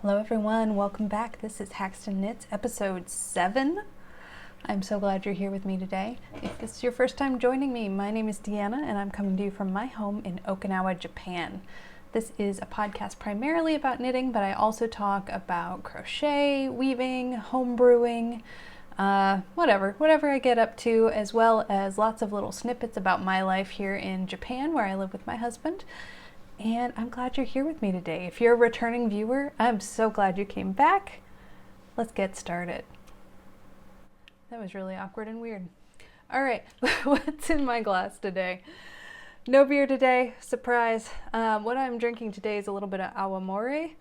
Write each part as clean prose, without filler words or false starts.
Hello everyone, welcome back. This is HaxtonKnits episode 7. I'm so glad you're here with me today. If this is your first time joining me, my name is Deanna and I'm coming to you from my home in Okinawa, Japan. This is a podcast primarily about knitting, but I also talk about crochet, weaving, home brewing, whatever I get up to, as well as lots of little snippets about my life here in Japan where I live with my husband. And I'm glad you're here with me today. If you're a returning viewer, I'm so glad you came back. Let's get started. That was really awkward and weird. All right, what's in my glass today? No beer today, surprise. What I'm drinking today is a little bit of awamori.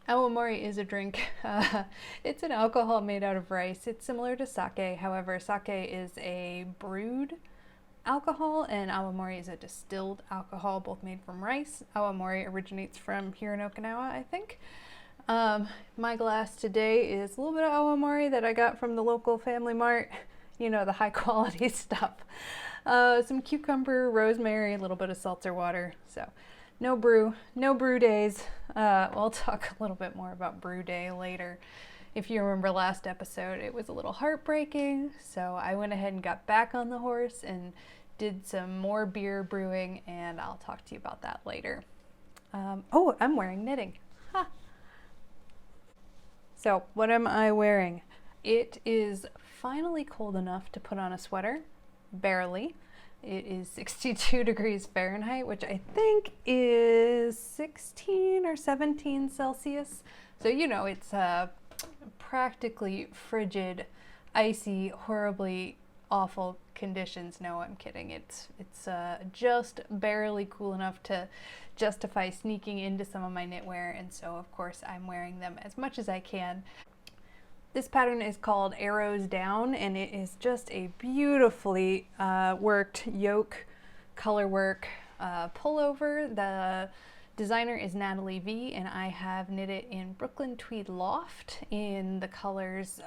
Awamori is a drink. It's an alcohol made out of rice. It's similar to sake. However, sake is a brewed alcohol and awamori is a distilled alcohol, both made from rice. Awamori originates from here in Okinawa, I think. My glass today is a little bit of awamori that I got from the local Family Mart, you know, the high quality stuff. Some cucumber, rosemary, a little bit of seltzer water. So no brew days. I'll talk a little bit more about brew day later. If you remember last episode, it was a little heartbreaking, so I went ahead and got back on the horse and did some more beer brewing, and I'll talk to you about that later. Oh, I'm wearing knitting. Huh. So, what am I wearing? It is finally cold enough to put on a sweater, barely. It is 62 degrees Fahrenheit, which I think is 16 or 17 Celsius. So, you know, it's practically frigid, icy, horribly awful conditions. No, I'm kidding. It's just barely cool enough to justify sneaking into some of my knitwear, and so of course I'm wearing them as much as I can. This pattern is called Arrows Down, and it is just a beautifully worked yoke colorwork pullover. The designer is Natalie V, and I have knit it in Brooklyn Tweed Loft in the colors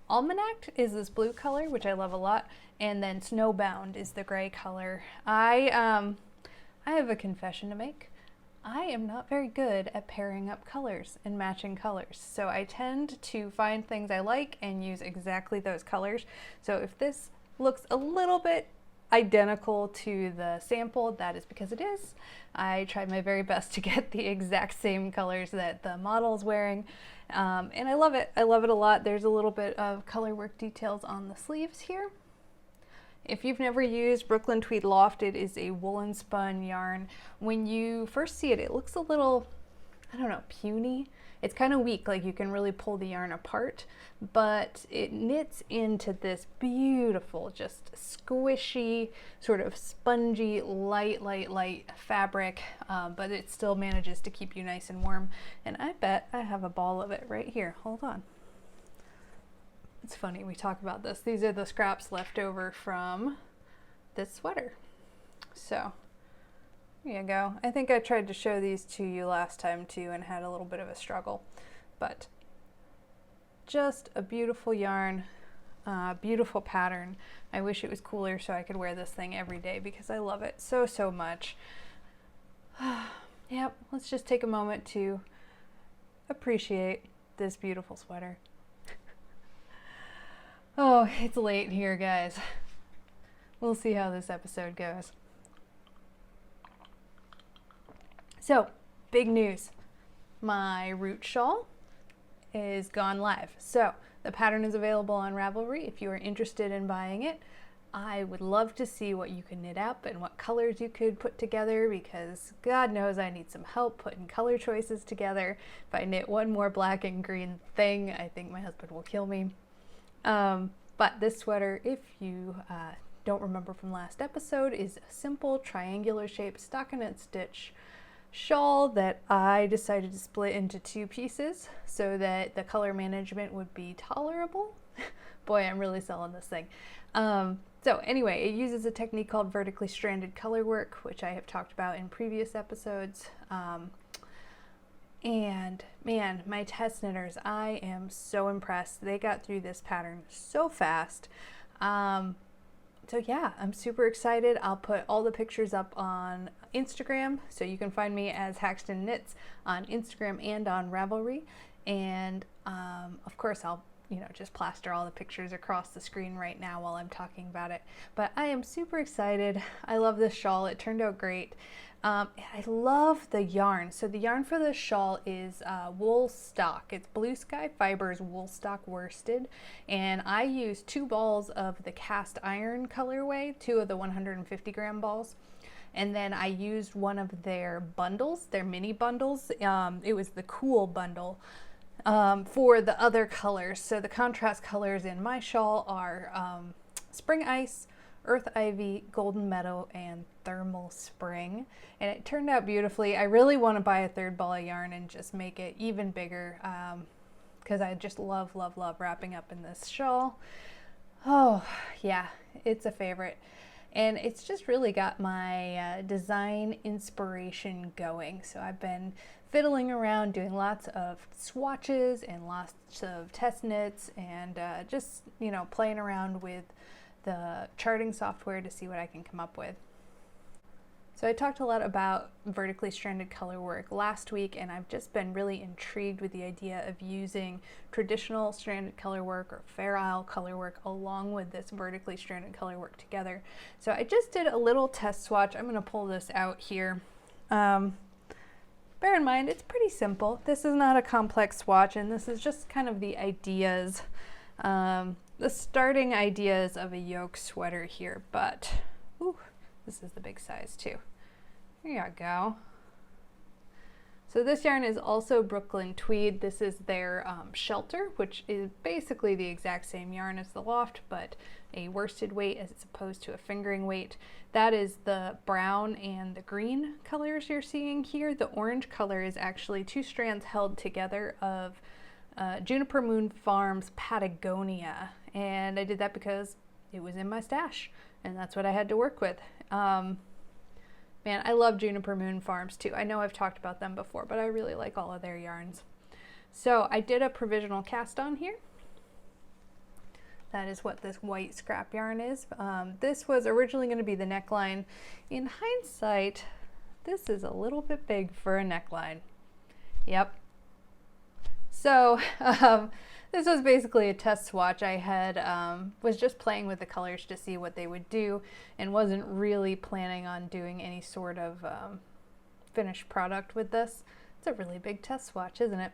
Almanac is this blue color, which I love a lot, and then Snowbound is the gray color. I have a confession to make. I am not very good at pairing up colors and matching colors, so I tend to find things I like and use exactly those colors. So if this looks a little bit identical to the sample, that is because it is. I tried my very best to get the exact same colors that the model's wearing, and I love it. I love it a lot. There's a little bit of colorwork details on the sleeves here. If you've never used Brooklyn Tweed Loft, it is a woolen spun yarn. When you first see it, it looks a little, I don't know, puny. It's kind of weak, like you can really pull the yarn apart, but it knits into this beautiful, just squishy, sort of spongy, light fabric, but it still manages to keep you nice and warm. And I bet I have a ball of it right here. Hold on. It's funny, we talk about this. These are the scraps left over from this sweater. So there you go. I think I tried to show these to you last time too and had a little bit of a struggle, but just a beautiful yarn, beautiful pattern. I wish it was cooler so I could wear this thing every day because I love it so much. Yep, let's just take a moment to appreciate this beautiful sweater. Oh, it's late here, guys. We'll see how this episode goes. So, big news. My root shawl is gone live. So, the pattern is available on UnravelREE if you are interested in buying it. I would love to see what you can knit up and what colors you could put together, because God knows I need some help putting color choices together. If I knit one more black and green thing, I think my husband will kill me. But this sweater, if you don't remember from last episode, is a simple triangular shaped stockinette stitch shawl that I decided to split into 2 pieces so that the color management would be tolerable. Boy, I'm really selling this thing. So anyway, it uses a technique called vertically stranded color work, which I have talked about in previous episodes. And man, my test knitters, I am so impressed. They got through this pattern so fast. So yeah, I'm super excited. I'll put all the pictures up on Instagram, so you can find me as HaxtonKnits on Instagram and on Ravelry. And of course, I'll just plaster all the pictures across the screen right now while I'm talking about it. But I am super excited. I love this shawl. It turned out great. I love the yarn. So the yarn for this shawl is Woolstok. It's Blue Sky Fibers Woolstock worsted. And I used 2 balls of the cast iron colorway, 2 of the 150 gram balls. And then I used one of their bundles, their mini bundles. It was the cool bundle. For the other colors. So the contrast colors in my shawl are Spring Ice, Earth Ivy, Golden Meadow, and Thermal Spring. And it turned out beautifully. I really want to buy a 3rd ball of yarn and just make it even bigger because I just love, love, love wrapping up in this shawl. Oh yeah, it's a favorite. And it's just really got my design inspiration going. So I've been fiddling around doing lots of swatches and lots of test knits and just, playing around with the charting software to see what I can come up with. So I talked a lot about vertically stranded color work last week, and I've just been really intrigued with the idea of using traditional stranded color work or Fair Isle color work along with this vertically stranded color work together. So I just did a little test swatch. I'm going to pull this out here. Bear in mind, it's pretty simple. This is not a complex swatch, and this is just kind of the ideas, the starting ideas of a yoke sweater here, but ooh, this is the big size too. Here you go. So this yarn is also Brooklyn Tweed. This is their Shelter, which is basically the exact same yarn as the Loft, but a worsted weight as opposed to a fingering weight. That is the brown and the green colors you're seeing here. The orange color is actually 2 strands held together of Juniper Moon Farms Patagonia. And I did that because it was in my stash and that's what I had to work with. Man, I love Juniper Moon Farms too. I know I've talked about them before, but I really like all of their yarns. So I did a provisional cast on here. That is what this white scrap yarn is. This was originally going to be the neckline. In hindsight, this is a little bit big for a neckline. Yep. So this was basically a test swatch. I had was just playing with the colors to see what they would do and wasn't really planning on doing any sort of finished product with this. It's a really big test swatch, isn't it?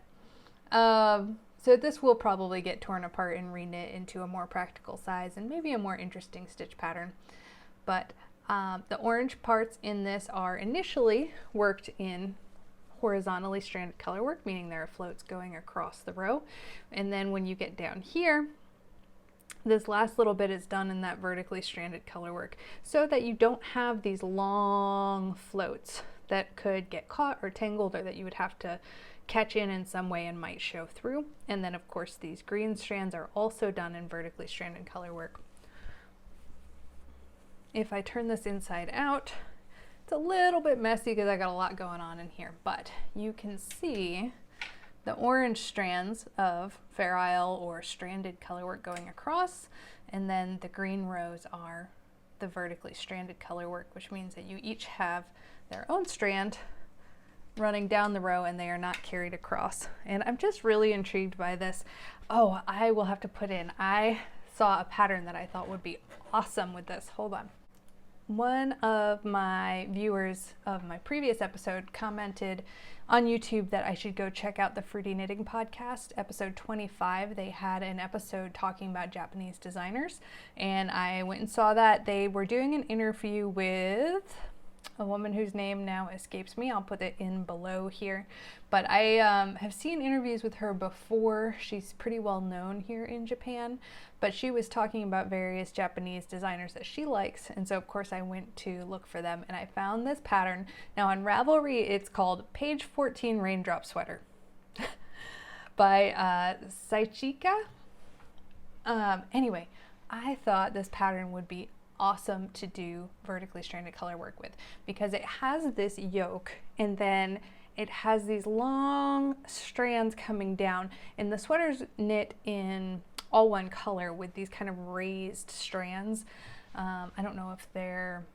So this will probably get torn apart and reknit into a more practical size and maybe a more interesting stitch pattern. But the orange parts in this are initially worked in horizontally stranded color work, meaning there are floats going across the row. And then when you get down here, this last little bit is done in that vertically stranded color work so that you don't have these long floats that could get caught or tangled or that you would have to catch in some way and might show through. And then of course these green strands are also done in vertically stranded color work. If I turn this inside out, it's a little bit messy because I got a lot going on in here, but you can see the orange strands of Fair Isle or stranded color work going across, and then the green rows are the vertically stranded color work, which means that you each have their own strand running down the row and they are not carried across. And I'm just really intrigued by this. Oh, I will have to put in, I saw a pattern that I thought would be awesome with this. Hold on. One of my viewers of my previous episode commented on YouTube that I should go check out the Fruity Knitting podcast, episode 25. They had an episode talking about Japanese designers, and I went and saw that. They were doing an interview with a woman whose name now escapes me. I'll put it in below here. But I have seen interviews with her before. She's pretty well known here in Japan, but she was talking about various Japanese designers that she likes. And so of course I went to look for them and I found this pattern. Now on Ravelry, it's called Page 14 Raindrop Sweater by Saichika. Anyway, I thought this pattern would be awesome to do vertically stranded color work with because it has this yoke and then it has these long strands coming down, and the sweater's knit in all one color with these kind of raised strands. I don't know if they're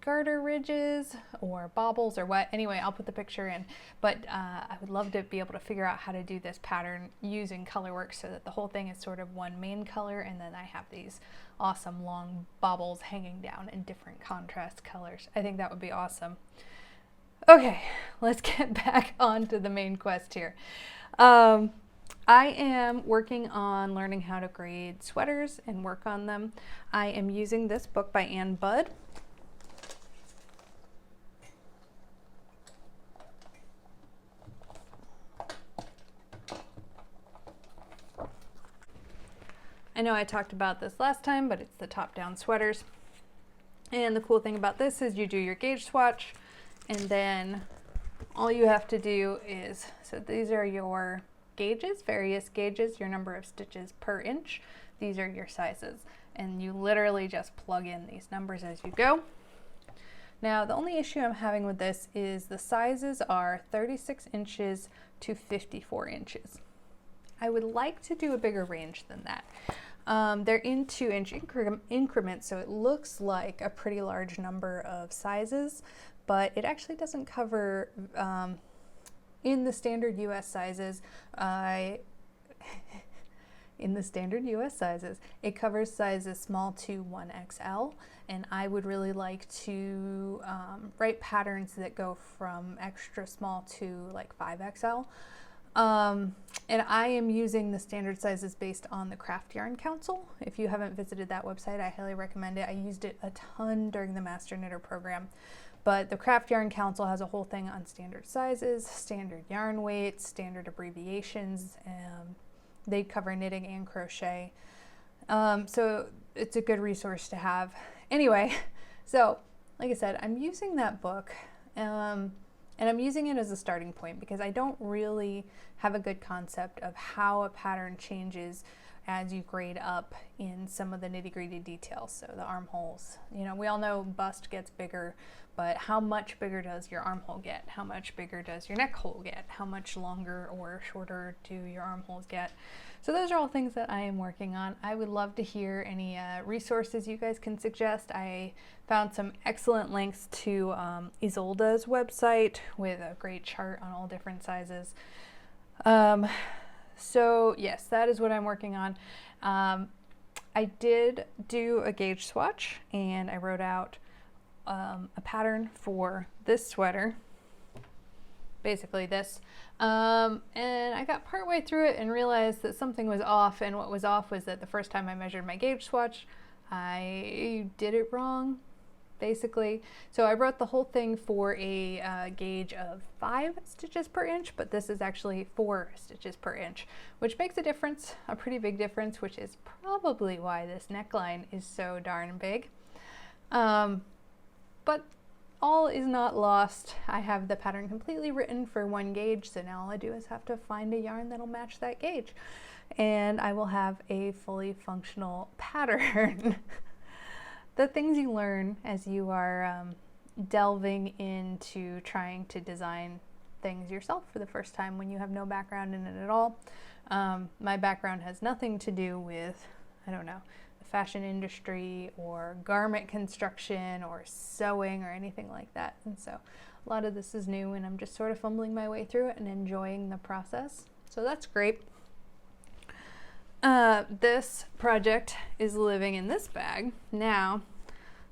garter ridges or baubles or what. Anyway, I'll put the picture in, but I would love to be able to figure out how to do this pattern using Colorwork so that the whole thing is sort of one main color, and then I have these awesome long baubles hanging down in different contrast colors. I think that would be awesome. Okay, let's get back onto the main quest here. I am working on learning how to grade sweaters and work on them. I am using this book by Ann Budd. I know I talked about this last time, but it's the top-down sweaters. And the cool thing about this is you do your gauge swatch, and then all you have to do is, so these are your gauges, various gauges, your number of stitches per inch. These are your sizes, and you literally just plug in these numbers as you go. Now, the only issue I'm having with this is the sizes are 36 inches to 54 inches. I would like to do a bigger range than that. They're in 2-inch increments, so it looks like a pretty large number of sizes, but it actually doesn't cover, in the standard US sizes, it covers sizes small to 1XL, and I would really like to write patterns that go from extra small to like 5XL. And I am using the standard sizes based on the Craft Yarn Council. If you haven't visited that website, I highly recommend it. I used it a ton during the Master Knitter program. But the Craft Yarn Council has a whole thing on standard sizes, standard yarn weights, standard abbreviations. They cover knitting and crochet. So it's a good resource to have. Anyway, so like I said, I'm using that book. And I'm using it as a starting point because I don't really have a good concept of how a pattern changes as you grade up in some of the nitty-gritty details. So the armholes, you know, we all know bust gets bigger, but how much bigger does your armhole get? How much bigger does your neck hole get? How much longer or shorter do your armholes get? So those are all things that I am working on. I would love to hear any resources you guys can suggest. I found some excellent links to Isolde's website with a great chart on all different sizes. So yes, that is what I'm working on. I did do a gauge swatch and I wrote out a pattern for this sweater, basically this, and I got partway through it and realized that something was off, and what was off was that the first time I measured my gauge swatch, I did it wrong, basically. So I wrote the whole thing for a gauge of 5 stitches per inch, but this is actually 4 stitches per inch, which makes a difference, a pretty big difference, which is probably why this neckline is so darn big. But all is not lost. I have the pattern completely written for 1 gauge, so now all I do is have to find a yarn that'll match that gauge, and I will have a fully functional pattern. The things you learn as you are delving into trying to design things yourself for the first time when you have no background in it at all. My background has nothing to do with, I don't know, fashion industry or garment construction or sewing or anything like that, and so a lot of this is new and I'm just sort of fumbling my way through it and enjoying the process, so that's great. This project is living in this bag. Now,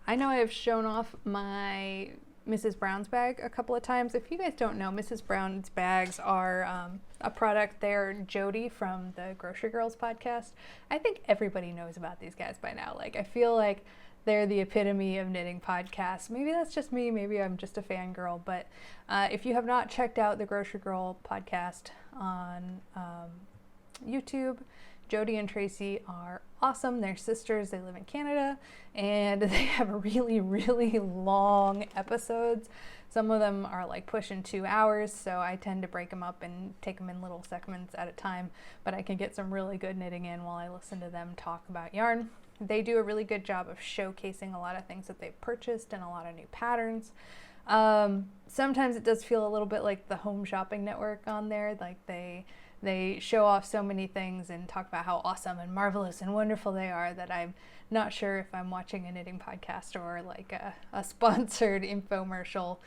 I know I have shown off my Mrs. Brown's bag a couple of times. If you guys don't know, Mrs. Brown's bags are a product. They're Jody from the Grocery Girls podcast. I think everybody knows about these guys by now. Like, I feel like they're the epitome of knitting podcasts. Maybe that's just me, maybe I'm just a fangirl, but if you have not checked out the Grocery Girl podcast on YouTube, Jody and Tracy are awesome. They're sisters, they live in Canada, and they have really, really long episodes. Some of them are like pushing 2 hours, so I tend to break them up and take them in little segments at a time, but I can get some really good knitting in while I listen to them talk about yarn. They do a really good job of showcasing a lot of things that they've purchased and a lot of new patterns. Sometimes it does feel a little bit like the Home Shopping Network on there, like they show off so many things and talk about how awesome and marvelous and wonderful they are that I'm not sure if I'm watching a knitting podcast or like a sponsored infomercial.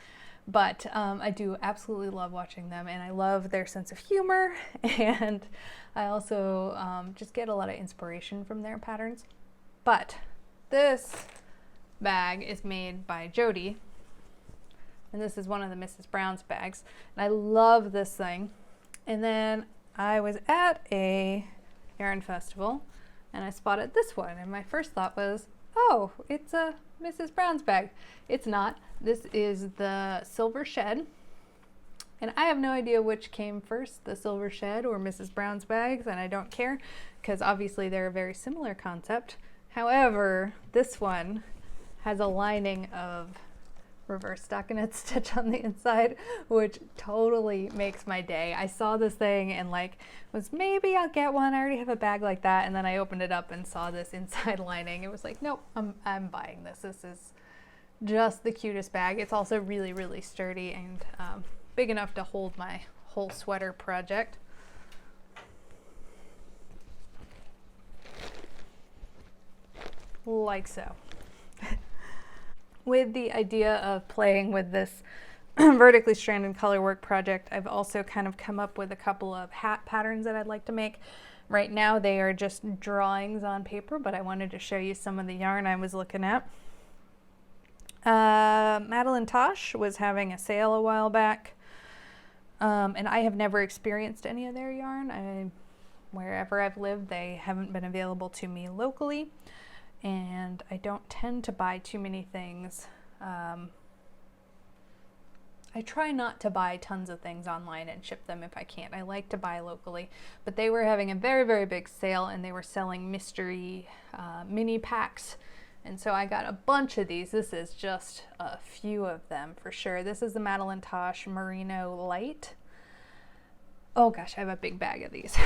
But I do absolutely love watching them, and I love their sense of humor, and I also just get a lot of inspiration from their patterns. But this bag is made by Jody, and this is one of the Mrs. Brown's bags, and I love this thing. And then I was at a yarn festival and I spotted this one, and my first thought was, oh, it's a Mrs. Brown's bag. It's not. This is the Silver Shed, and I have no idea which came first, the Silver Shed or Mrs. Brown's bags, and I don't care because obviously they're a very similar concept. However, this one has a lining of reverse stockinette stitch on the inside, which totally makes my day. I saw this thing and like was maybe I'll get one. I already have a bag like that, and then I opened it up and saw this inside lining. It was like, nope, I'm buying this. This is just the cutest bag. It's also really, really sturdy and big enough to hold my whole sweater project. Like so. With the idea of playing with this vertically stranded colorwork project, I've also kind of come up with a couple of hat patterns that I'd like to make. Right now they are just drawings on paper, but I wanted to show you some of the yarn I was looking at. Madeline Tosh was having a sale a while back, and I have never experienced any of their yarn. Wherever I've lived, they haven't been available to me locally. And I don't tend to buy too many things. I try not to buy tons of things online and ship them if I can't. I like to buy locally, but they were having a very, very big sale, and they were selling mystery mini packs. And so I got a bunch of these. This is just a few of them for sure. This is the Madeline Tosh Merino Light. Oh gosh, I have a big bag of these.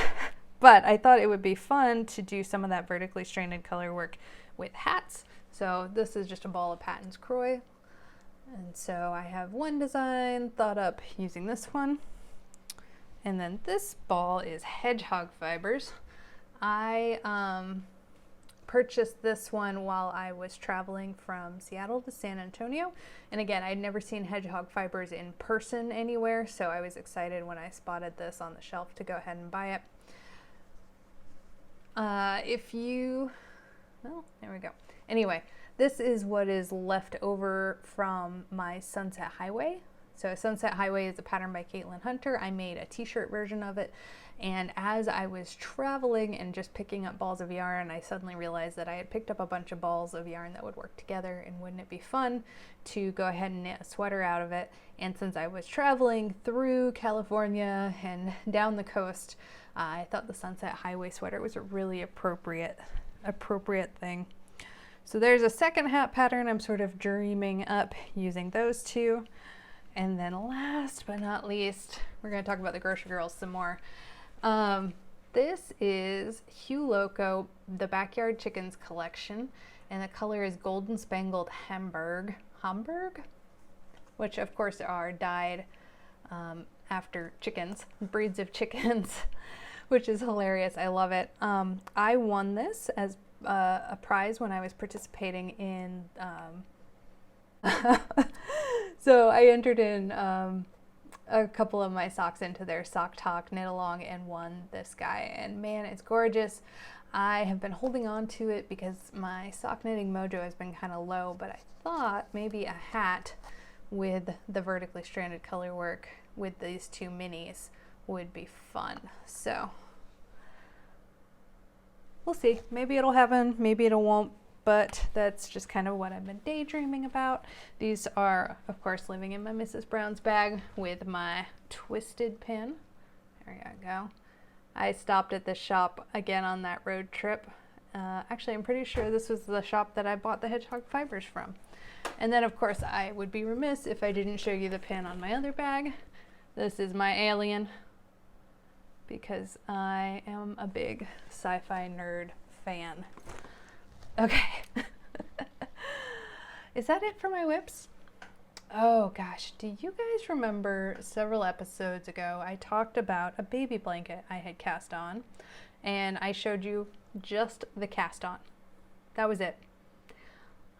But I thought it would be fun to do some of that vertically stranded color work with hats. So this is just a ball of Patton's Croy. And so I have one design thought up using this one. And then this ball is Hedgehog fibers. I purchased this one while I was traveling from Seattle to San Antonio. And again, I'd never seen Hedgehog fibers in person anywhere, so I was excited when I spotted this on the shelf to go ahead and buy it. Well, there we go. Anyway, this is what is left over from my Sunset Highway. So Sunset Highway is a pattern by Caitlin Hunter. I made a t-shirt version of it, and as I was traveling and just picking up balls of yarn, I suddenly realized that I had picked up a bunch of balls of yarn that would work together, and wouldn't it be fun to go ahead and knit a sweater out of it. And since I was traveling through California and down the coast, I thought the Sunset Highway sweater was a really appropriate thing. So there's a second hat pattern I'm sort of dreaming up using those two. And then last but not least, we're going to talk about the Grocery Girls some more. This is Hugh Loco, the Backyard Chickens collection, and the color is Golden Spangled Hamburg, which of course are dyed after chickens, breeds of chickens, which is hilarious. I love it. I won this as a prize when I was participating in so I entered in a couple of my socks into their Sock Talk knit along and won this guy, and man, it's gorgeous. I have been holding on to it because my sock knitting mojo has been kind of low, but I thought maybe a hat with the vertically stranded color work with these two minis would be fun. So we'll see. Maybe it'll happen, maybe it won't. but that's just kind of what I've been daydreaming about. These are, of course, living in my Mrs. Brown's bag with my twisted pin. There you go. I stopped at this shop again on that road trip. Actually, I'm pretty sure this was the shop that I bought the Hedgehog fibers from. And then, of course, I would be remiss if I didn't show you the pin on my other bag. This is my alien, because I am a big sci-fi nerd fan. Okay. Is that it for my whips? Oh gosh, do you guys remember several episodes ago I talked about a baby blanket I had cast on, and I showed you just the cast on. That was it.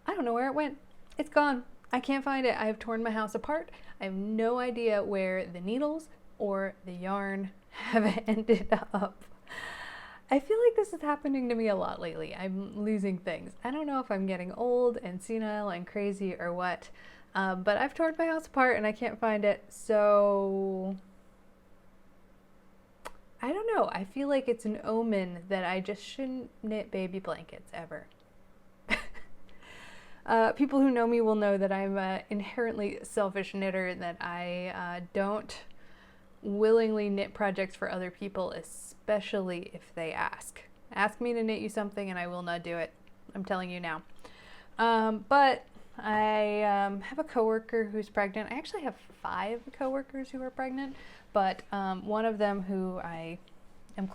I don't know where it went. It's gone. I can't find it. I have torn my house apart. I have no idea where the needles or the yarn have ended up. I feel like this is happening to me a lot lately. I'm losing things. I don't know if I'm getting old and senile and crazy or what, but I've torn my house apart and I can't find it. So I don't know. I feel like it's an omen that I just shouldn't knit baby blankets ever. People who know me will know that I'm an inherently selfish knitter, that I don't willingly knit projects for other people, especially if they ask. Ask me to knit you something and I will not do it. I'm telling you now. But I have a coworker who's pregnant. I actually have 5 coworkers who are pregnant, but one of them who I am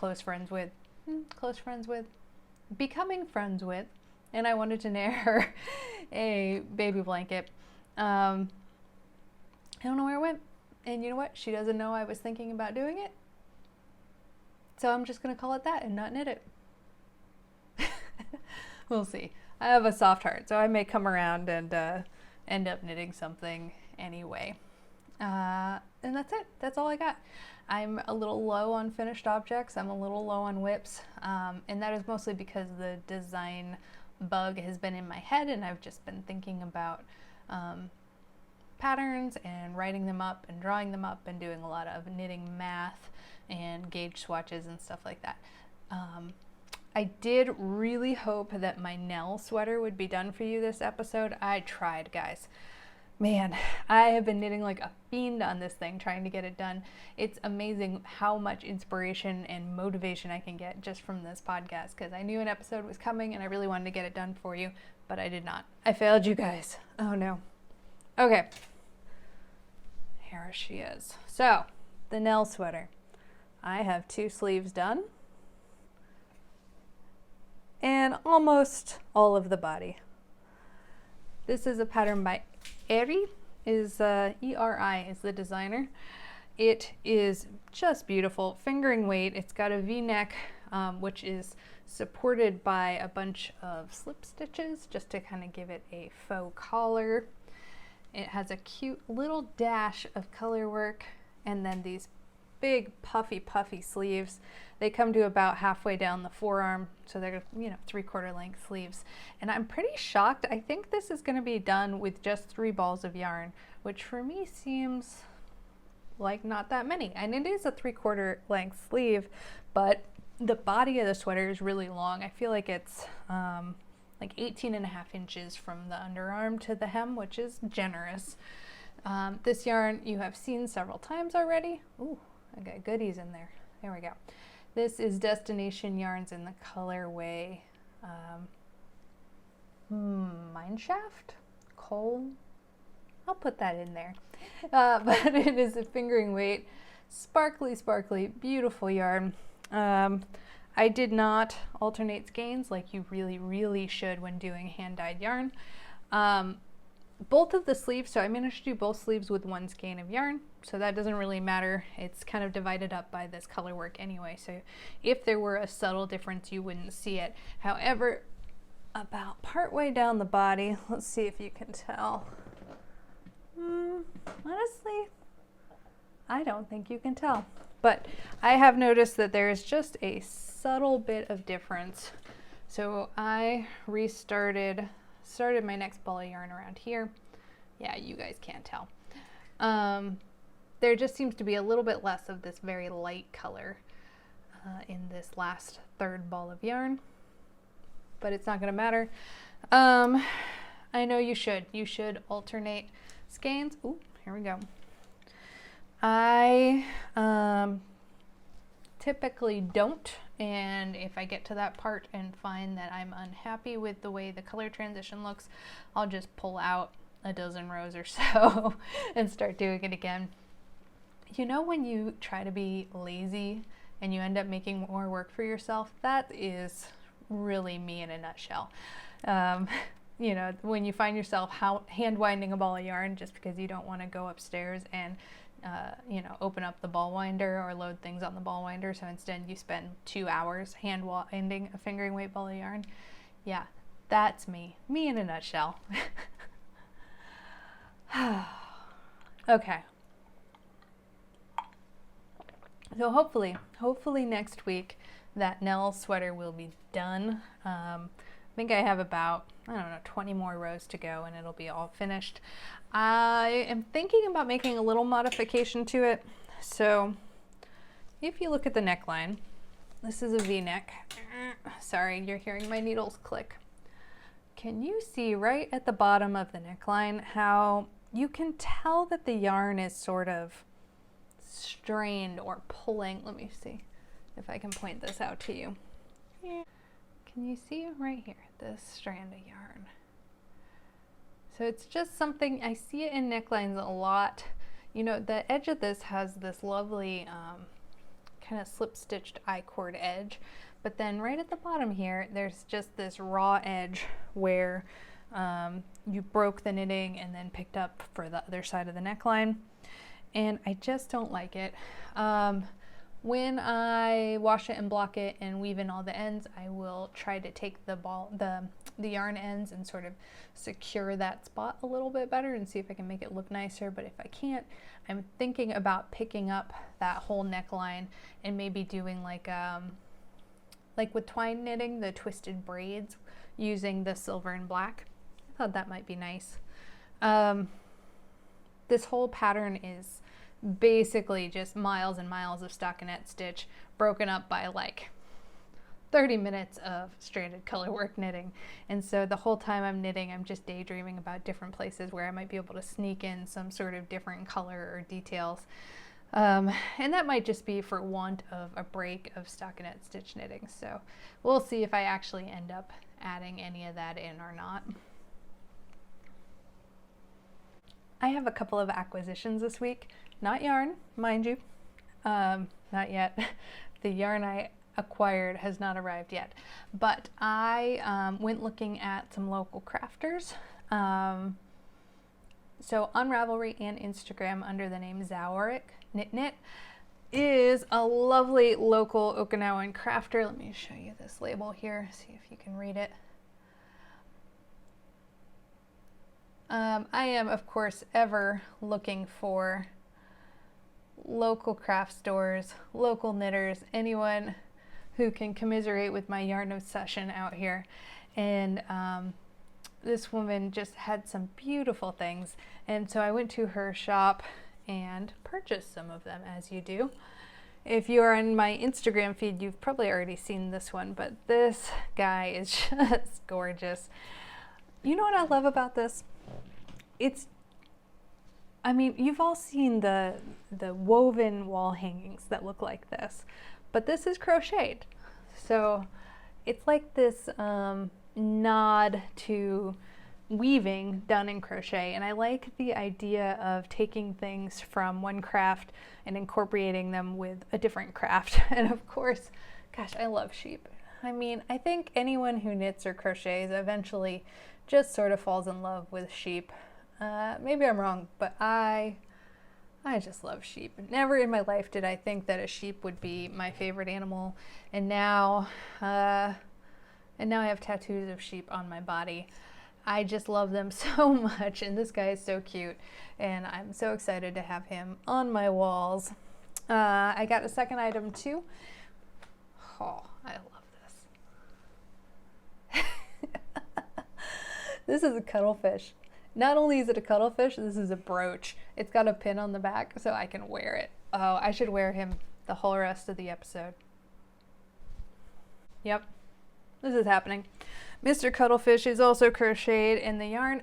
becoming friends with, and I wanted to knit her a baby blanket. I don't know where it went. And you know what? She doesn't know I was thinking about doing it. So I'm just going to call it that and not knit it. We'll see. I have a soft heart, so I may come around and end up knitting something anyway. And that's it. That's all I got. I'm a little low on finished objects. I'm a little low on whips. And that is mostly because the design bug has been in my head and I've just been thinking about patterns and writing them up and drawing them up and doing a lot of knitting math and gauge swatches and stuff like that. I did really hope that my Nell sweater would be done for you this episode. I tried, guys. Man, I have been knitting like a fiend on this thing, trying to get it done. It's amazing how much inspiration and motivation I can get just from this podcast, because I knew an episode was coming and I really wanted to get it done for you, but I did not. I failed you guys. Oh no. Okay. Here she is. So, the Nell sweater. I have 2 sleeves done and almost all of the body. This is a pattern by ERI, E-R-I is the designer. It is just beautiful, fingering weight. It's got a V-neck, which is supported by a bunch of slip stitches just to kind of give it a faux collar. It has a cute little dash of color work, and then these big puffy sleeves. They come to about halfway down the forearm, so they're 3/4 length sleeves. And I'm pretty shocked. I think this is going to be done with just 3 balls of yarn, which for me seems like not that many. And it is a 3/4 length sleeve, but the body of the sweater is really long. I feel like it's like 18.5 inches from the underarm to the hem, which is generous. This yarn you have seen several times already. Ooh, I got goodies in there. There we go. This is Destination Yarns in the colorway Mineshaft? Coal? I'll put that in there. But it is a fingering weight, sparkly, beautiful yarn. I did not alternate skeins like you really should when doing hand-dyed yarn. Both of the sleeves, so I managed to do both sleeves with 1 skein of yarn, so that doesn't really matter. It's kind of divided up by this color work anyway, so if there were a subtle difference, you wouldn't see it. However, about partway down the body, let's see if you can tell. Honestly, I don't think you can tell, but I have noticed that there is just a subtle bit of difference. So I started my next ball of yarn around here. Yeah, you guys can't tell. There just seems to be a little bit less of this very light color in this last 3rd ball of yarn. but it's not gonna matter. I know you should alternate skeins. Ooh, here we go. I typically don't, and if I get to that part and find that I'm unhappy with the way the color transition looks, I'll just pull out a dozen rows or so and start doing it again. You know, when you try to be lazy and you end up making more work for yourself, that is really me in a nutshell. You know, when you find yourself hand winding a ball of yarn just because you don't want to go upstairs and you know, open up the ball winder or load things on the ball winder, so instead you spend 2 hours hand winding a fingering weight ball of yarn. Yeah, that's me in a nutshell. Okay, so hopefully next week that Nell sweater will be done. I think I have about, I don't know, 20 more rows to go and it'll be all finished. I am thinking about making a little modification to it. So if you look at the neckline, this is a V-neck. Sorry, you're hearing my needles click. Can you see right at the bottom of the neckline how you can tell that the yarn is sort of strained or pulling? Let me see if I can point this out to you. Can you see it right here, this strand of yarn? So it's just something, I see it in necklines a lot. You know, the edge of this has this lovely kind of slip stitched I-cord edge, but then right at the bottom here, there's just this raw edge where you broke the knitting and then picked up for the other side of the neckline. And I just don't like it. When I wash it and block it and weave in all the ends, I will try to take the yarn ends and sort of secure that spot a little bit better and see if I can make it look nicer. But if I can't, I'm thinking about picking up that whole neckline and maybe doing like with twine knitting, the twisted braids using the silver and black. I thought that might be nice. This whole pattern is basically just miles and miles of stockinette stitch broken up by like 30 minutes of stranded colorwork knitting. And so the whole time I'm knitting, I'm just daydreaming about different places where I might be able to sneak in some sort of different color or details. And that might just be for want of a break of stockinette stitch knitting. So we'll see if I actually end up adding any of that in or not. I have a couple of acquisitions this week. Not yarn, mind you, not yet. The yarn I acquired has not arrived yet, but I went looking at some local crafters. So UnravelREE and Instagram under the name Zaoric Knit is a lovely local Okinawan crafter. Let me show you this label here, see if you can read it. I am, of course, ever looking for local craft stores, local knitters, anyone who can commiserate with my yarn obsession out here. And this woman just had some beautiful things. And so I went to her shop and purchased some of them, as you do. If you are on my Instagram feed, you've probably already seen this one, but this guy is just gorgeous. You know what I love about this? I mean, you've all seen the woven wall hangings that look like this, but this is crocheted. So it's like this nod to weaving done in crochet. And I like the idea of taking things from one craft and incorporating them with a different craft. And of course, gosh, I love sheep. I mean, I think anyone who knits or crochets eventually just sort of falls in love with sheep. Maybe I'm wrong, but I just love sheep. Never in my life did I think that a sheep would be my favorite animal, and now I have tattoos of sheep on my body. I just love them so much, and this guy is so cute, and I'm so excited to have him on my walls. I got a second item too. Oh, I love this. This is a cuttlefish. Not only is it a cuttlefish, this is a brooch. It's got a pin on the back so I can wear it. Oh, I should wear him the whole rest of the episode. Yep, this is happening. Mr. Cuttlefish is also crocheted, and the yarn,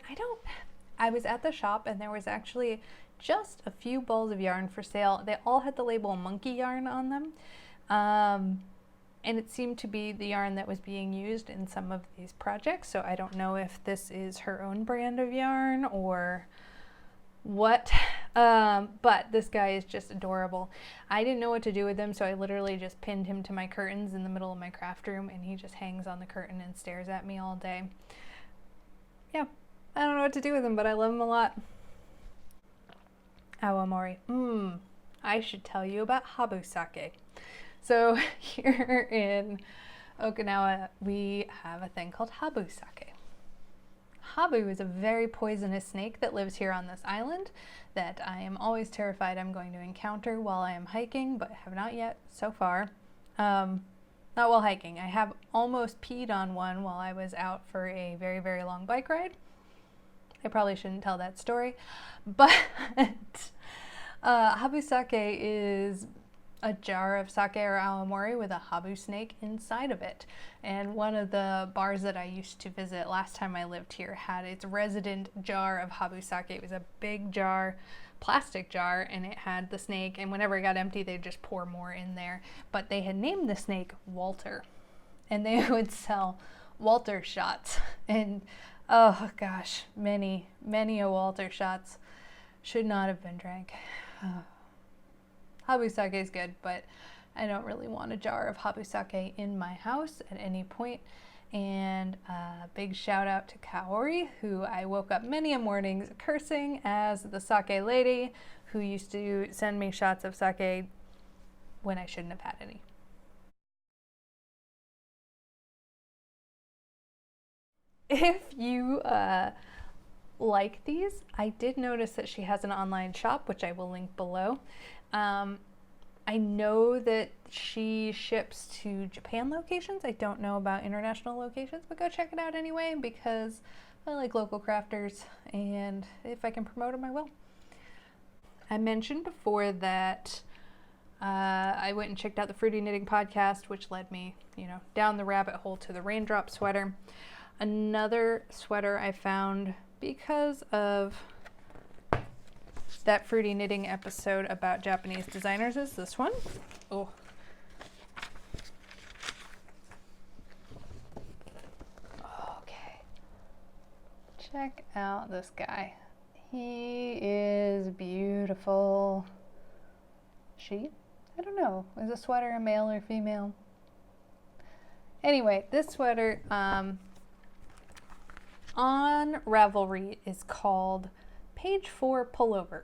I was at the shop and there was actually just a few balls of yarn for sale. They all had the label monkey yarn on them. And it seemed to be the yarn that was being used in some of these projects. So I don't know if this is her own brand of yarn or what, but this guy is just adorable. I didn't know what to do with him, so I literally just pinned him to my curtains in the middle of my craft room, and he just hangs on the curtain and stares at me all day. Yeah, I don't know what to do with him, but I love him a lot. Awamori. I should tell you about habu sake. So here in Okinawa, we have a thing called habu sake. Habu is a very poisonous snake that lives here on this island that I am always terrified I'm going to encounter while I am hiking, but have not yet so far. Not while hiking. I have almost peed on one while I was out for a very, very long bike ride. I probably shouldn't tell that story, but habu sake is a jar of sake or awamori with a habu snake inside of it. And one of the bars that I used to visit last time I lived here had its resident jar of habu sake. It was a big jar, plastic jar, and it had the snake, and whenever it got empty they'd just pour more in there. But they had named the snake Walter, and they would sell Walter shots, and oh gosh, many a Walter shots should not have been drank. Habu sake is good, but I don't really want a jar of habu sake in my house at any point. And a big shout out to Kaori, who I woke up many a mornings cursing as the sake lady, who used to send me shots of sake when I shouldn't have had any. If you like these, I did notice that she has an online shop, which I will link below. I know that she ships to Japan locations. I don't know about international locations, but go check it out anyway because I like local crafters, and if I can promote them, I will. I mentioned before that I went and checked out the Fruity Knitting podcast, which led me, down the rabbit hole to the Raindrop sweater. Another sweater I found because of that Fruity Knitting episode about Japanese designers is this one. Oh. Okay. Check out this guy. He is beautiful. She? I don't know. Is a sweater a male or female? Anyway, this sweater on UnravelREE is called Page 4 Pullover.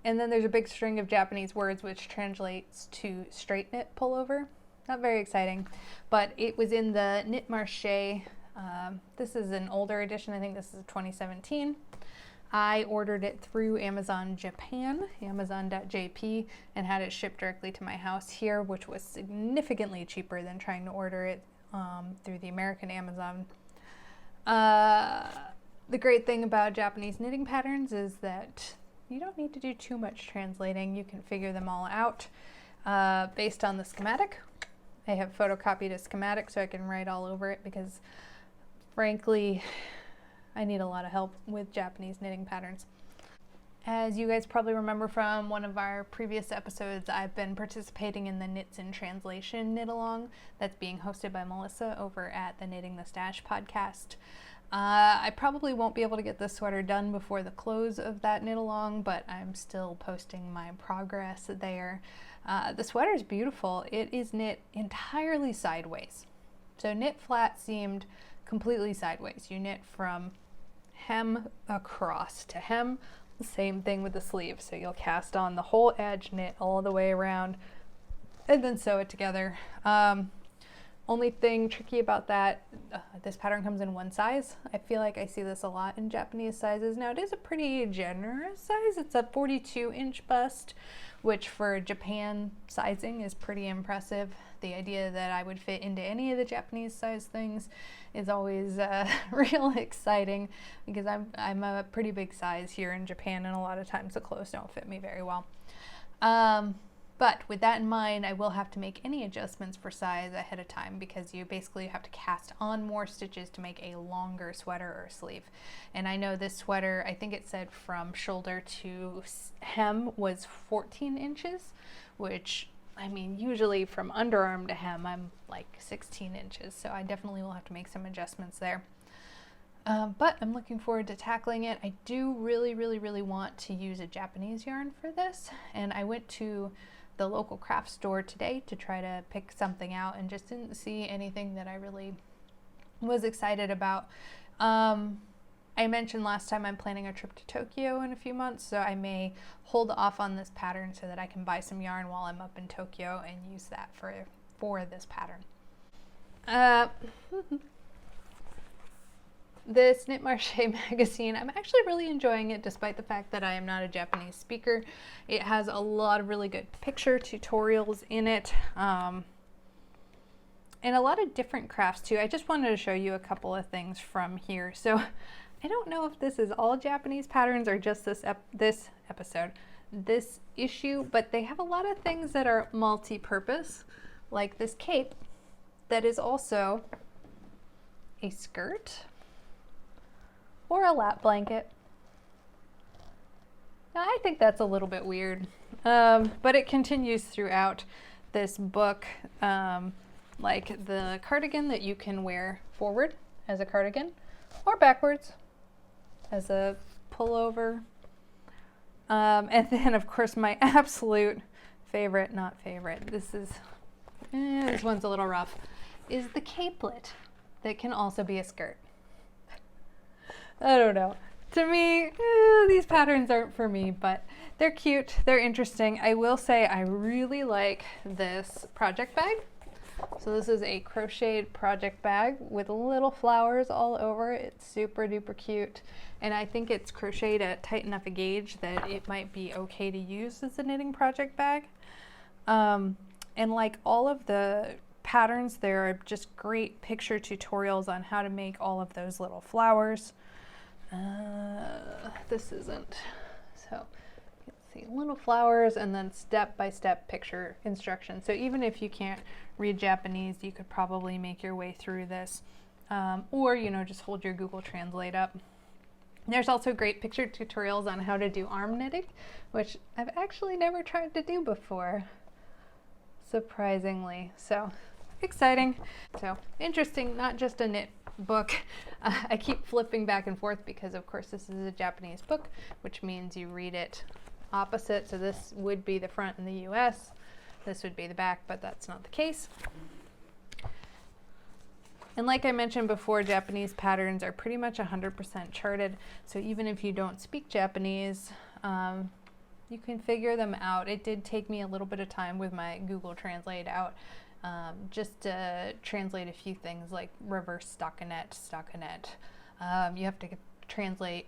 And then there's a big string of Japanese words which translates to straight knit pullover. Not very exciting, but it was in the Knit Marché. This is an older edition. I think this is 2017. I ordered it through Amazon Japan, amazon.jp, and had it shipped directly to my house here, which was significantly cheaper than trying to order it through the American Amazon. The great thing about Japanese knitting patterns is that you don't need to do too much translating. You can figure them all out based on the schematic. I have photocopied a schematic so I can write all over it because, frankly, I need a lot of help with Japanese knitting patterns. As you guys probably remember from one of our previous episodes, I've been participating in the Knits in Translation knit along that's being hosted by Melissa over at the Knitting the Stash podcast. I probably won't be able to get this sweater done before the close of that knit along, but I'm still posting my progress there. The sweater is beautiful. It is knit entirely sideways. So knit flat seamed completely sideways. You knit from hem across to hem. Same thing with the sleeve. So you'll cast on the whole edge, knit all the way around, and then sew it together. Only thing tricky about that, this pattern comes in one size. I feel like I see this a lot in Japanese sizes. Now it is a pretty generous size. It's a 42-inch bust, which for Japan sizing is pretty impressive. The idea that I would fit into any of the Japanese size things is always real exciting because I'm a pretty big size here in Japan, and a lot of times the clothes don't fit me very well. But with that in mind, I will have to make any adjustments for size ahead of time, because you basically have to cast on more stitches to make a longer sweater or sleeve. And I know this sweater, I think it said from shoulder to hem was 14 inches, which, I mean, usually from underarm to hem, I'm like 16 inches. So I definitely will have to make some adjustments there. But I'm looking forward to tackling it. I do really want to use a Japanese yarn for this. And I went to the local craft store today to try to pick something out and just didn't see anything that I really was excited about. I mentioned last time I'm planning a trip to Tokyo in a few months, so I may hold off on this pattern so that I can buy some yarn while I'm up in Tokyo and use that for this pattern. This Knit Marché magazine, I'm actually really enjoying it despite the fact that I am not a Japanese speaker. It has a lot of really good picture tutorials in it, and a lot of different crafts too. I just wanted to show you a couple of things from here. So I don't know if this is all Japanese patterns or just this issue, but they have a lot of things that are multi-purpose, like this cape that is also a skirt or a lap blanket. Now, I think that's a little bit weird, but it continues throughout this book, like the cardigan that you can wear forward as a cardigan or backwards as a pullover. And then, of course, my absolute favorite, this one's a little rough, is the capelet that can also be a skirt. I don't know. To me, these patterns aren't for me, but they're cute, they're interesting. I will say I really like this project bag. So this is a crocheted project bag with little flowers all over. It's super duper cute. And I think it's crocheted at tight enough a gauge that it might be okay to use as a knitting project bag. And like all of the patterns, there are just great picture tutorials on how to make all of those little flowers. This isn't, so you can see little flowers and then step-by-step picture instructions. So even if you can't read Japanese, you could probably make your way through this, or, you know, just hold your Google Translate up. There's also great picture tutorials on how to do arm knitting, which I've actually never tried to do before, surprisingly. So exciting. So interesting, not just a knit book. I keep flipping back and forth because, of course, this is a Japanese book, which means you read it opposite. So this would be the front in the US, this would be the back, but that's not the case. And like I mentioned before, Japanese patterns are pretty much 100% charted. So even if you don't speak Japanese, you can figure them out. It did take me a little bit of time with my Google Translate out, just to translate a few things like reverse stockinette. You have to translate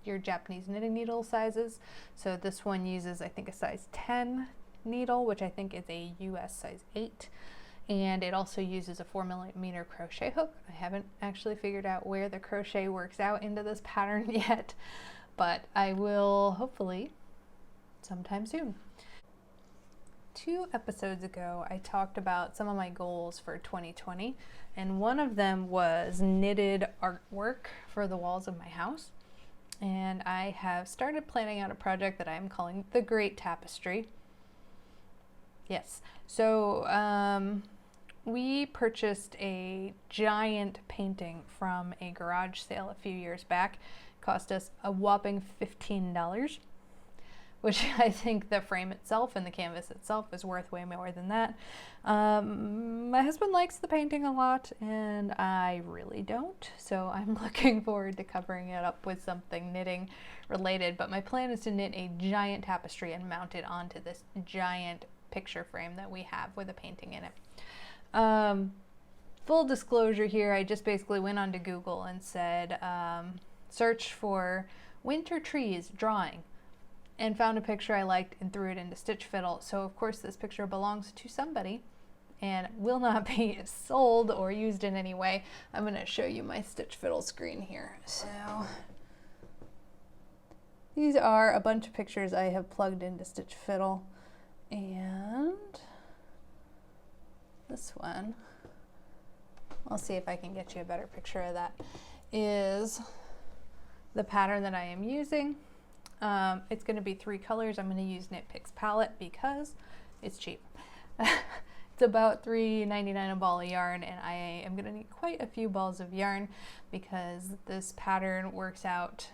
your Japanese knitting needle sizes. So this one uses, I think, a size 10 needle, which I think is a US size 8. And it also uses a 4mm crochet hook. I haven't actually figured out where the crochet works out into this pattern yet, but I will hopefully sometime soon. 2 episodes ago, I talked about some of my goals for 2020, and one of them was knitted artwork for the walls of my house. And I have started planning out a project that I'm calling the Great Tapestry. Yes, so we purchased a giant painting from a garage sale a few years back. It cost us a whopping $15. Which I think the frame itself and the canvas itself is worth way more than that. My husband likes the painting a lot and I really don't, so I'm looking forward to covering it up with something knitting related. But my plan is to knit a giant tapestry and mount it onto this giant picture frame that we have with a painting in it. Full disclosure here, I just basically went onto Google and said search for winter trees drawing, and found a picture I liked and threw it into Stitch Fiddle. So of course this picture belongs to somebody and will not be sold or used in any way. I'm going to show you my Stitch Fiddle screen here. So These are a bunch of pictures I have plugged into Stitch Fiddle, and this one, I'll see if I can get you a better picture of that, is the pattern that I am using. It's going to be 3 colors. I'm going to use Knit Picks palette because it's cheap. It's about $3.99 a ball of yarn, and I am going to need quite a few balls of yarn because this pattern works out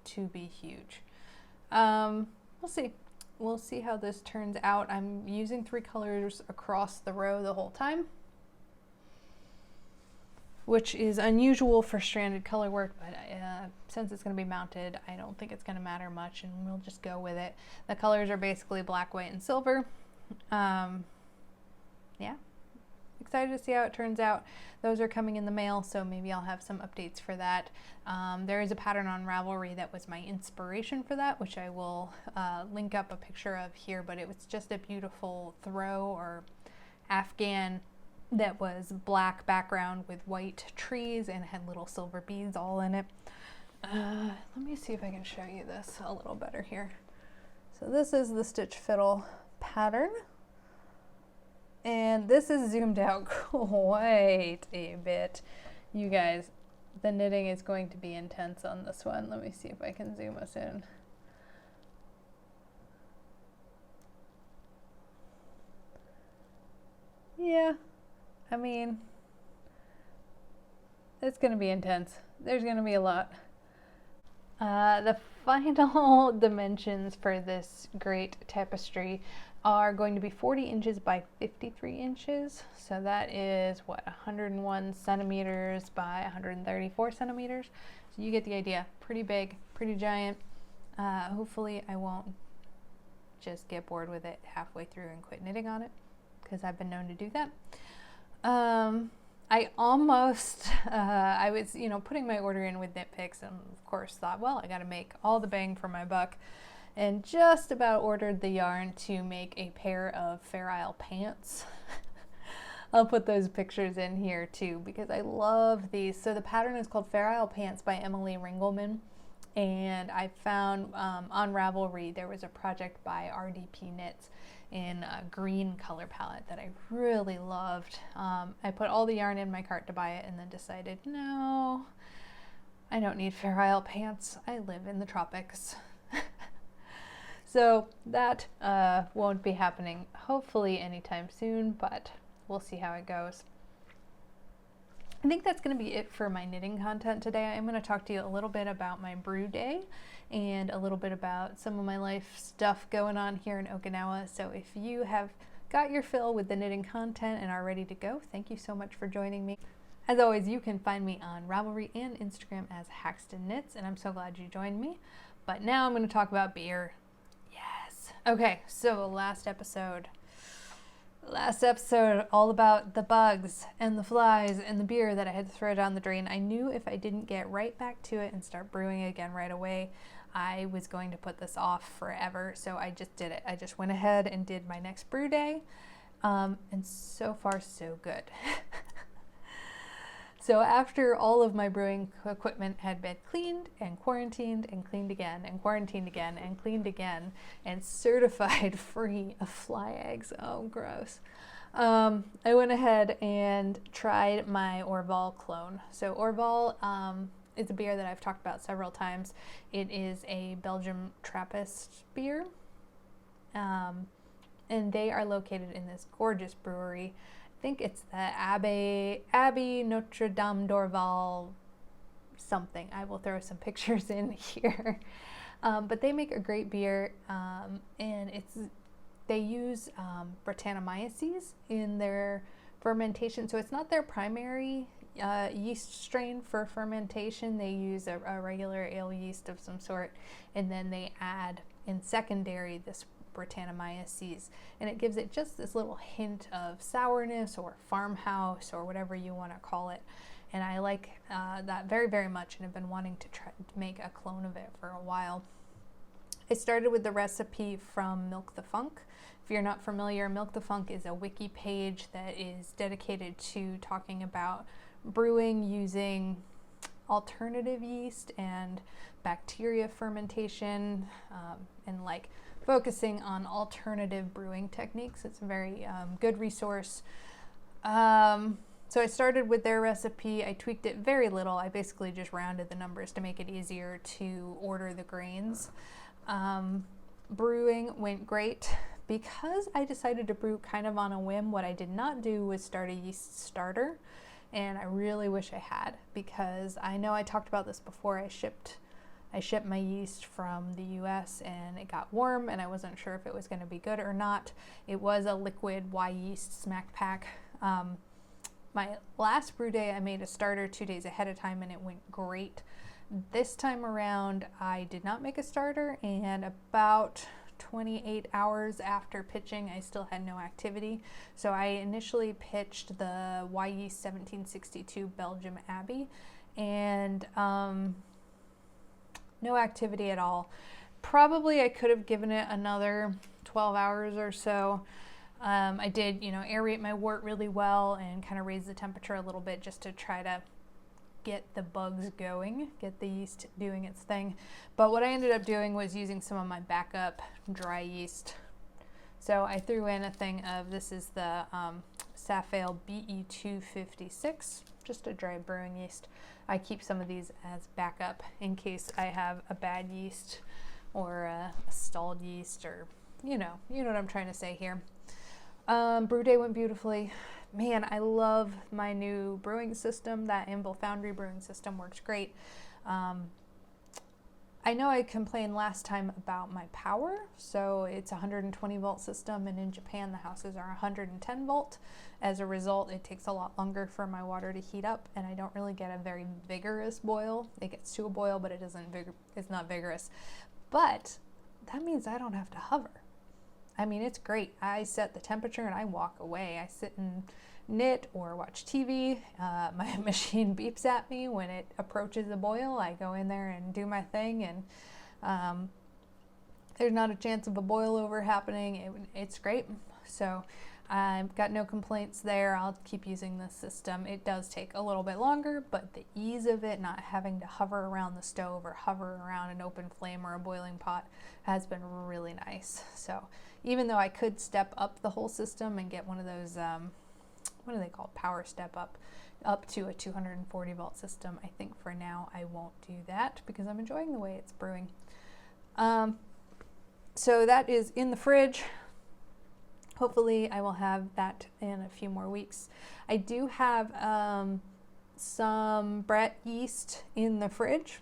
to be huge. We'll see. We'll see how this turns out. I'm using 3 colors across the row the whole time, which is unusual for stranded color work, but since it's going to be mounted, I don't think it's going to matter much, and we'll just go with it. The colors are basically black, white, and silver. Yeah, excited to see how it turns out. Those are coming in the mail, so maybe I'll have some updates for that. There is a pattern on UnravelREE that was my inspiration for that, which I will link up a picture of here, but it was just a beautiful throw or Afghan that was black background with white trees and had little silver beads all in it. Let me see if I can show you this a little better here. So this is the Stitch Fiddle pattern, and this is zoomed out quite a bit. You guys, the knitting is going to be intense on this one. Let me see if I can zoom us in. Yeah, I mean, it's going to be intense. There's going to be a lot. The final dimensions for this Great Tapestry are going to be 40 inches by 53 inches. So that is what, 101 centimeters by 134 centimeters. So you get the idea. Pretty big, pretty giant. Hopefully I won't just get bored with it halfway through and quit knitting on it, because I've been known to do that. I almost, I was, putting my order in with Knit Picks, and of course thought, well, I got to make all the bang for my buck, and just about ordered the yarn to make a pair of Fair Isle pants. I'll put those pictures in here too, because I love these. So the pattern is called Fair Isle Pants by Emily Ringelman. And I found on UnravelREE there was a project by RDP Knits in a green color palette that I really loved. I put all the yarn in my cart to buy it and then decided, no, I don't need Fair Isle pants. I live in the tropics. So that won't be happening hopefully anytime soon, but we'll see how it goes. I think that's going to be it for my knitting content today. I'm going to talk to you a little bit about my brew day and a little bit about some of my life stuff going on here in Okinawa. So if you have got your fill with the knitting content and are ready to go, thank you so much for joining me. As always, you can find me on Ravelry and Instagram as HaxtonKnits, and I'm so glad you joined me. But now I'm going to talk about beer. Yes. Okay, so last episode all about the bugs and the flies and the beer that I had to throw down the drain. I knew if I didn't get right back to it and start brewing again right away, I was going to put this off forever. So I just did it. I just went ahead and did my next brew day, and so far so good. So after all of my brewing equipment had been cleaned and quarantined and cleaned again and quarantined again and cleaned again and certified free of fly eggs, oh gross, I went ahead and tried my Orval clone. So Orval is a beer that I've talked about several times. It is a Belgian Trappist beer, and they are located in this gorgeous brewery. I think it's the Abbey Notre Dame d'Orval something. I will throw some pictures in here. But they make a great beer, and they use Brettanomyces in their fermentation. So it's not their primary yeast strain for fermentation. They use a regular ale yeast of some sort, and then they add in secondary this Brettanomyces, and it gives it just this little hint of sourness or farmhouse or whatever you want to call it. And I like that very, very much, and have been wanting to try to make a clone of it for a while. I started with the recipe from Milk the Funk. If you're not familiar, Milk the Funk is a wiki page that is dedicated to talking about brewing using alternative yeast and bacteria fermentation, and like focusing on alternative brewing techniques. It's a very good resource. So I started with their recipe. I tweaked it very little. I basically just rounded the numbers to make it easier to order the grains. Brewing went great. Because I decided to brew kind of on a whim, what I did not do was start a yeast starter, and I really wish I had, because I know I talked about this before. I shipped my yeast from the US and it got warm and I wasn't sure if it was going to be good or not. It was a liquid Y yeast smack pack. My last brew day I made a starter 2 days ahead of time and it went great. This time around I did not make a starter, and about 28 hours after pitching I still had no activity. So I initially pitched the Y yeast 1762 Belgium Abbey, and no activity at all. Probably I could have given it another 12 hours or so. I did, aerate my wort really well and kind of raise the temperature a little bit just to try to get the bugs going, get the yeast doing its thing. But what I ended up doing was using some of my backup dry yeast. So I threw in a thing of, this is the Safale BE256, just a dry brewing yeast. I keep some of these as backup in case I have a bad yeast or a stalled yeast, or you know what I'm trying to say here. Brew day went beautifully. Man, I love my new brewing system. That Anvil Foundry brewing system works great. I know I complained last time about my power. So it's a 120 volt system, and in Japan the houses are 110 volt. As a result, it takes a lot longer for my water to heat up, and I don't really get a very vigorous boil. It gets to a boil, but it's not vigorous. But that means I don't have to hover. I mean, it's great. I set the temperature and I walk away. I sit and knit or watch TV. My machine beeps at me when it approaches a boil. I go in there and do my thing, and there's not a chance of a boil over happening. It's great. So I've got no complaints there. I'll keep using this system. It does take a little bit longer, but the ease of it, not having to hover around the stove or hover around an open flame or a boiling pot, has been really nice. So even though I could step up the whole system and get one of those, what are they called? Power step up to a 240 volt system, I think for now I won't do that because I'm enjoying the way it's brewing. So that is in the fridge. Hopefully I will have that in a few more weeks. I do have some Brett yeast in the fridge,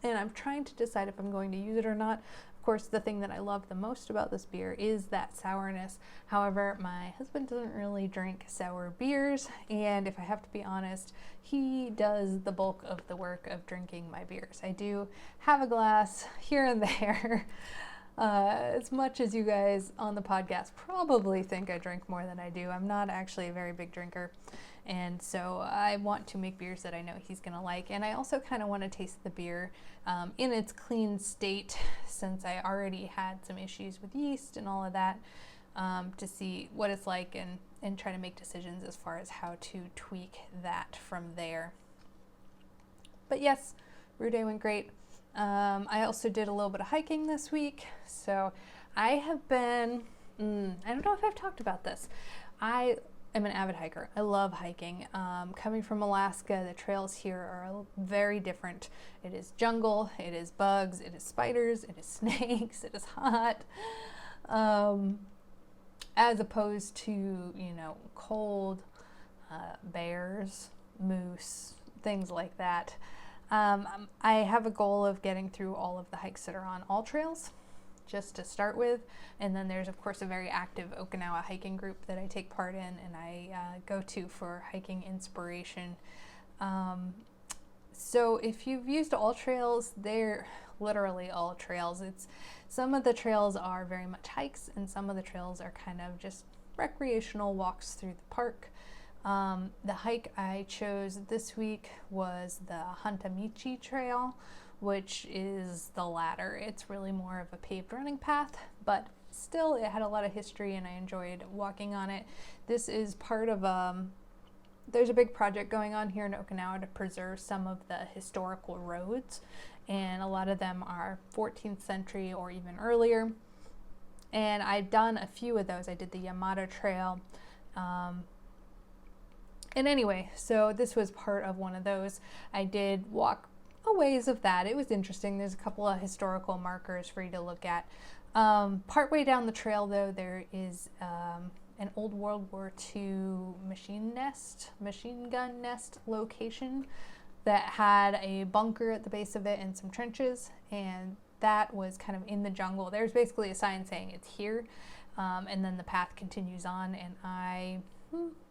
and I'm trying to decide if I'm going to use it or not. Of course, the thing that I love the most about this beer is that sourness. However, my husband doesn't really drink sour beers, and if I have to be honest, he does the bulk of the work of drinking my beers. I do have a glass here and there. As much as you guys on the podcast probably think I drink more than I do, I'm not actually a very big drinker. And so I want to make beers that I know he's going to like. And I also kind of want to taste the beer in its clean state, since I already had some issues with yeast and all of that, to see what it's like and try to make decisions as far as how to tweak that from there. But yes, brew day went great. I also did a little bit of hiking this week. So I have been, I don't know if I've talked about this. I am an avid hiker. I love hiking. Coming from Alaska, the trails here are very different. It is jungle, it is bugs, it is spiders, it is snakes, it is hot. As opposed to, cold, bears, moose, things like that. I have a goal of getting through all of the hikes that are on all trails, just to start with. And then there's of course a very active Okinawa hiking group that I take part in and I go to for hiking inspiration. So if you've used all trails, they're literally all trails. Some of the trails are very much hikes and some of the trails are kind of just recreational walks through the park. The hike I chose this week was the Hantamichi Trail, which is the latter. It's really more of a paved running path, but still it had a lot of history and I enjoyed walking on it. This is part of there's a big project going on here in Okinawa to preserve some of the historical roads, and a lot of them are 14th century or even earlier. And I've done a few of those. I did the Yamato Trail. And anyway, so this was part of one of those. I did walk a ways of that. It was interesting. There's a couple of historical markers for you to look at. Partway down the trail, though, there is an old World War II machine gun nest location that had a bunker at the base of it and some trenches, and that was kind of in the jungle. There's basically a sign saying it's here, and then the path continues on, and I,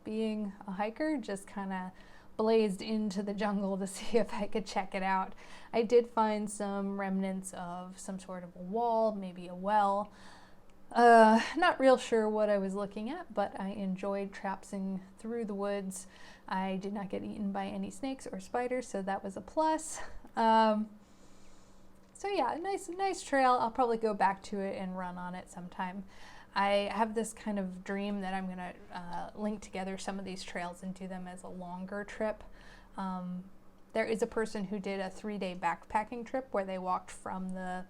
being a hiker, just kind of blazed into the jungle to see if I could check it out. I did find some remnants of some sort of a wall, maybe a well. Not real sure what I was looking at, but I enjoyed traipsing through the woods. I did not get eaten by any snakes or spiders, so that was a plus. So yeah, nice trail. I'll probably go back to it and run on it sometime. I have this kind of dream that I'm gonna link together some of these trails and do them as a longer trip. There is a person who did a 3-day backpacking trip where they walked from the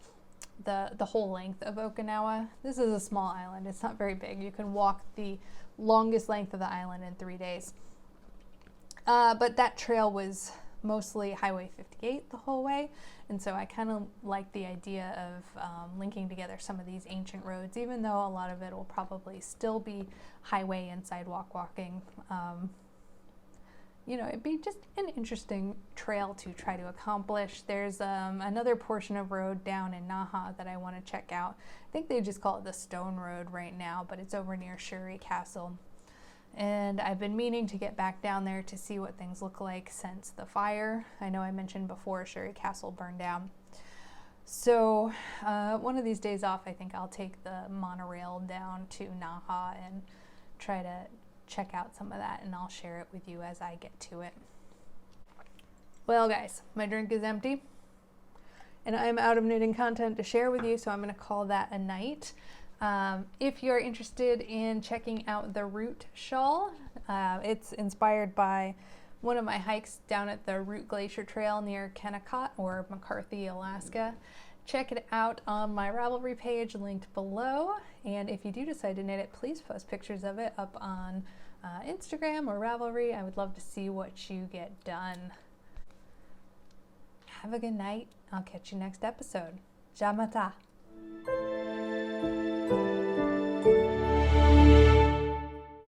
whole length of Okinawa. This is a small island. It's not very big. You can walk the longest length of the island in 3 days. But that trail was mostly Highway 58 the whole way, and so I kind of like the idea of linking together some of these ancient roads, even though a lot of it will probably still be highway and sidewalk walking. You know, it'd be just an interesting trail to try to accomplish. There's another portion of road down in Naha that I want to check out. I think they just call it the Stone Road right now, but it's over near Shuri Castle. And I've been meaning to get back down there to see what things look like since the fire. I know I mentioned before Shuri Castle burned down. So one of these days off, I think I'll take the monorail down to Naha and try to check out some of that, and I'll share it with you as I get to it. Well guys, my drink is empty and I'm out of knitting content to share with you, so I'm going to call that a night. If you're interested in checking out the Root Shawl, it's inspired by one of my hikes down at the Root Glacier Trail near Kennecott or McCarthy, Alaska. Check it out on my Ravelry page linked below, and if you do decide to knit it, please post pictures of it up on Instagram or Ravelry. I would love to see what you get done. Have a good night. I'll catch you next episode. Ja mata!